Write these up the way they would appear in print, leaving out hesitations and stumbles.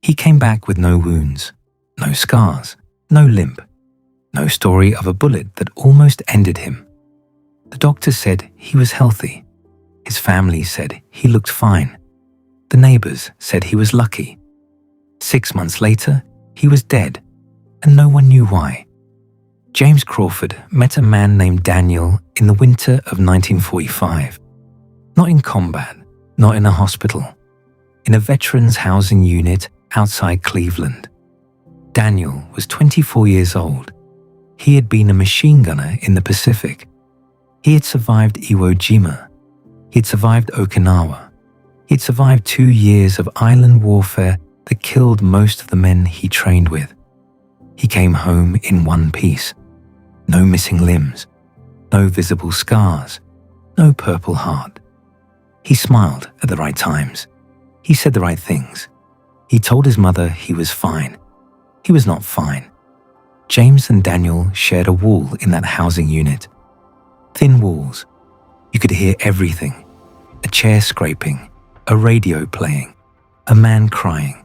He came back with no wounds, no scars, no limp, no story of a bullet that almost ended him. The doctor said he was healthy. His family said he looked fine. The neighbors said he was lucky. 6 months later, he was dead, and no one knew why. James Crawford met a man named Daniel in the winter of 1945. Not in combat, not in a hospital, in a veterans housing unit outside Cleveland. Daniel was 24 years old. He had been a machine gunner in the Pacific. He had survived Iwo Jima. He had survived Okinawa. He had survived 2 years of island warfare that killed most of the men he trained with. He came home in one piece. No missing limbs, no visible scars, no Purple Heart. He smiled at the right times. He said the right things. He told his mother he was fine. He was not fine. James and Daniel shared a wall in that housing unit. Thin walls. You could hear everything. A chair scraping, a radio playing, a man crying.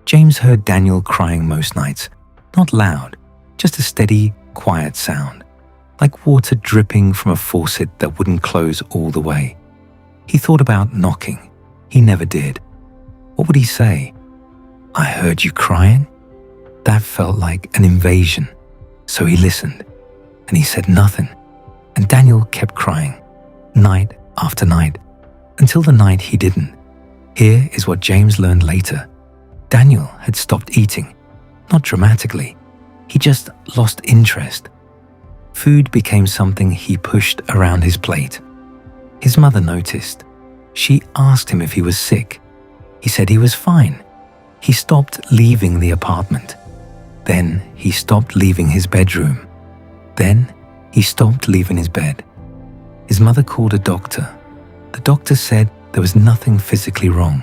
James heard Daniel crying most nights, not loud, just a steady, quiet sound, like water dripping from a faucet that wouldn't close all the way. He thought about knocking. He never did. What would he say? "I heard you crying?" That felt like an invasion. So he listened, and he said nothing. And Daniel kept crying, night after night, until the night he didn't. Here is what James learned later. Daniel had stopped eating, not dramatically. He just lost interest. Food became something he pushed around his plate. His mother noticed. She asked him if he was sick. He said he was fine. He stopped leaving the apartment. Then he stopped leaving his bedroom. Then he stopped leaving his bed. His mother called a doctor. The doctor said there was nothing physically wrong.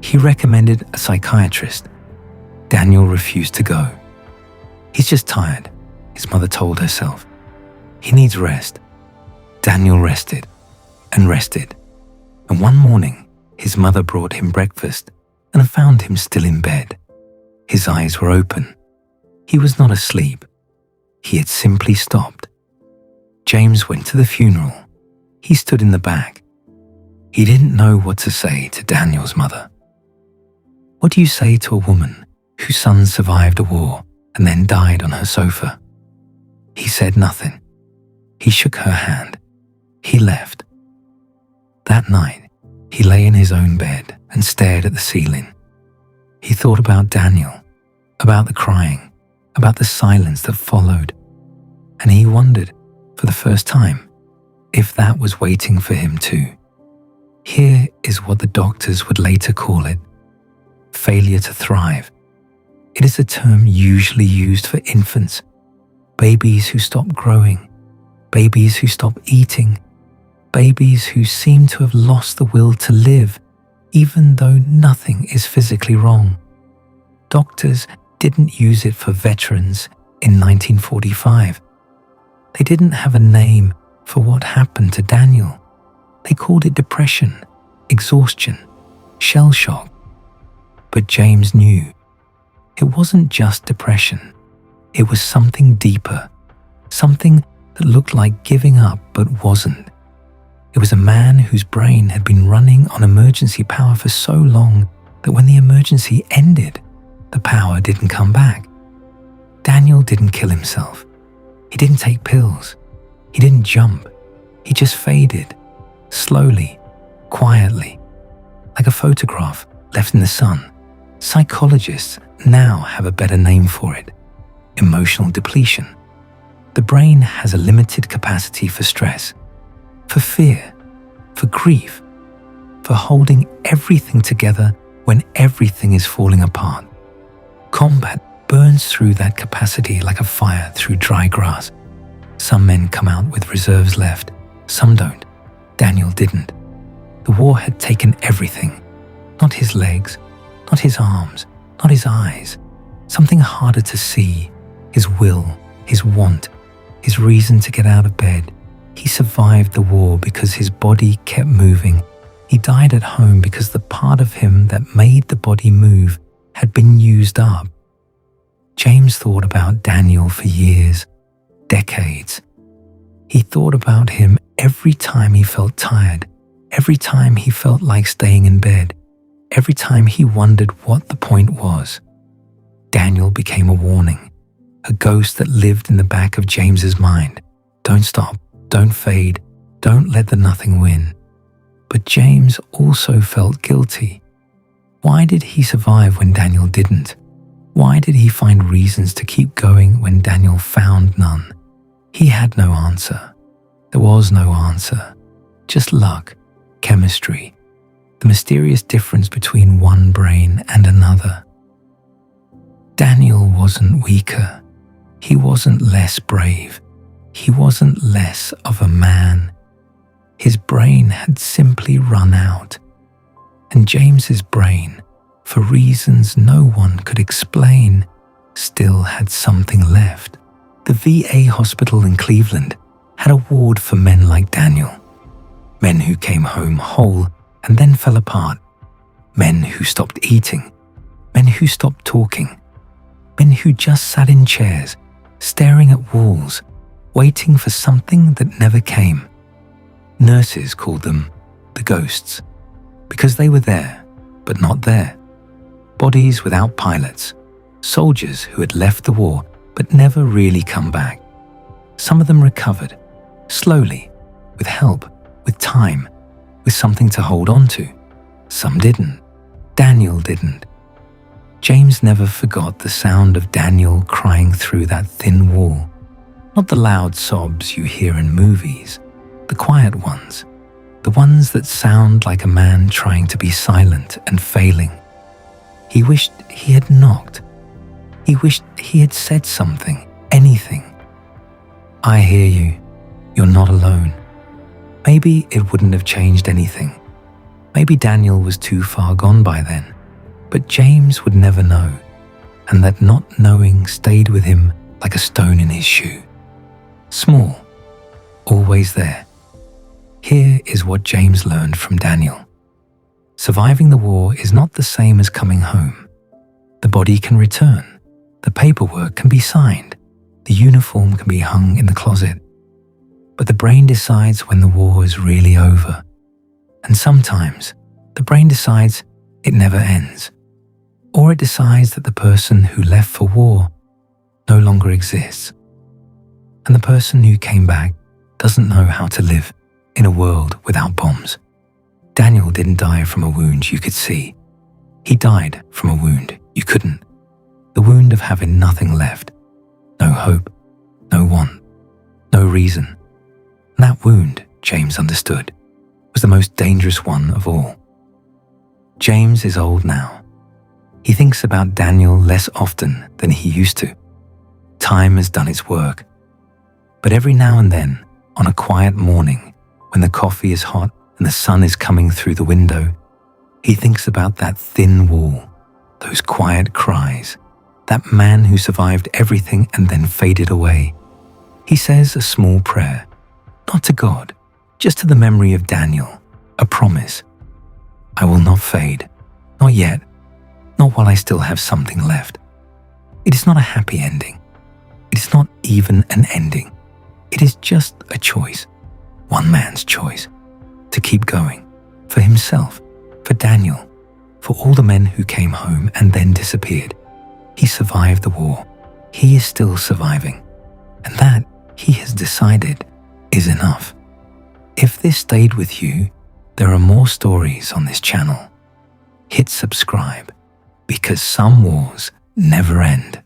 He recommended a psychiatrist. Daniel refused to go. "He's just tired," his mother told herself. "He needs rest." Daniel rested and rested. And one morning, his mother brought him breakfast and found him still in bed. His eyes were open. He was not asleep. He had simply stopped. James went to the funeral. He stood in the back. He didn't know what to say to Daniel's mother. What do you say to a woman whose son survived a war and then died on her sofa? He said nothing. He shook her hand. He left. That night, he lay in his own bed and stared at the ceiling. He thought about Daniel, about the crying, about the silence that followed, and he wondered, for the first time, if that was waiting for him too. Here is what the doctors would later call it: failure to thrive. It is a term usually used for infants, babies who stop growing, babies who stop eating, babies who seem to have lost the will to live, even though nothing is physically wrong. Doctors didn't use it for veterans in 1945. They didn't have a name for what happened to Daniel. They called it depression, exhaustion, shell shock. But James knew it wasn't just depression. It was something deeper, something that looked like giving up but wasn't. It was a man whose brain had been running on emergency power for so long that when the emergency ended, the power didn't come back. Daniel didn't kill himself. He didn't take pills. He didn't jump. He just faded, slowly, quietly, like a photograph left in the sun. Psychologists now have a better name for it: emotional depletion. The brain has a limited capacity for stress, for fear, for grief, for holding everything together when everything is falling apart. Combat burns through that capacity like a fire through dry grass. Some men come out with reserves left, some don't. Daniel didn't. The war had taken everything. Not his legs, not his arms, not his eyes. Something harder to see: his will, his want, his reason to get out of bed. He survived the war because his body kept moving. He died at home because the part of him that made the body move had been used up. James thought about Daniel for years, decades. He thought about him every time he felt tired, every time he felt like staying in bed, every time he wondered what the point was. Daniel became a warning, a ghost that lived in the back of James's mind. Don't stop, don't fade, don't let the nothing win. But James also felt guilty. Why did he survive when Daniel didn't? Why did he find reasons to keep going when Daniel found none? He had no answer. There was no answer. Just luck, chemistry, the mysterious difference between one brain and another. Daniel wasn't weaker. He wasn't less brave. He wasn't less of a man. His brain had simply run out. And James's brain, for reasons no one could explain, still had something left. The VA hospital in Cleveland had a ward for men like Daniel. Men who came home whole and then fell apart. Men who stopped eating. Men who stopped talking. Men who just sat in chairs, staring at walls, waiting for something that never came. Nurses called them the ghosts, because they were there, but not there. Bodies without pilots, soldiers who had left the war but never really come back. Some of them recovered, slowly, with help, with time, with something to hold on to. Some didn't. Daniel didn't. James never forgot the sound of Daniel crying through that thin wall. Not the loud sobs you hear in movies, the quiet ones, the ones that sound like a man trying to be silent and failing. He wished he had knocked. He wished he had said something, anything. I hear you. You're not alone. Maybe it wouldn't have changed anything. Maybe Daniel was too far gone by then. But James would never know, and that not knowing stayed with him like a stone in his shoe. Small, always there. Here is what James learned from Daniel. Surviving the war is not the same as coming home. The body can return, the paperwork can be signed, the uniform can be hung in the closet. But the brain decides when the war is really over. And sometimes the brain decides it never ends. Or it decides that the person who left for war no longer exists. And the person who came back doesn't know how to live in a world without bombs. Daniel didn't die from a wound you could see. He died from a wound you couldn't. The wound of having nothing left. No hope, no want, no reason. And that wound, James understood, was the most dangerous one of all. James is old now. He thinks about Daniel less often than he used to. Time has done its work. But every now and then, on a quiet morning, when the coffee is hot and the sun is coming through the window, he thinks about that thin wall, those quiet cries, that man who survived everything and then faded away. He says a small prayer, not to God, just to the memory of Daniel, a promise. I will not fade, not yet, not while I still have something left. It is not a happy ending. It is not even an ending. It is just a choice, one man's choice, to keep going, for himself, for Daniel, for all the men who came home and then disappeared. He survived the war. He is still surviving. And that, he has decided, is enough. If this stayed with you, there are more stories on this channel. Hit subscribe, because some wars never end.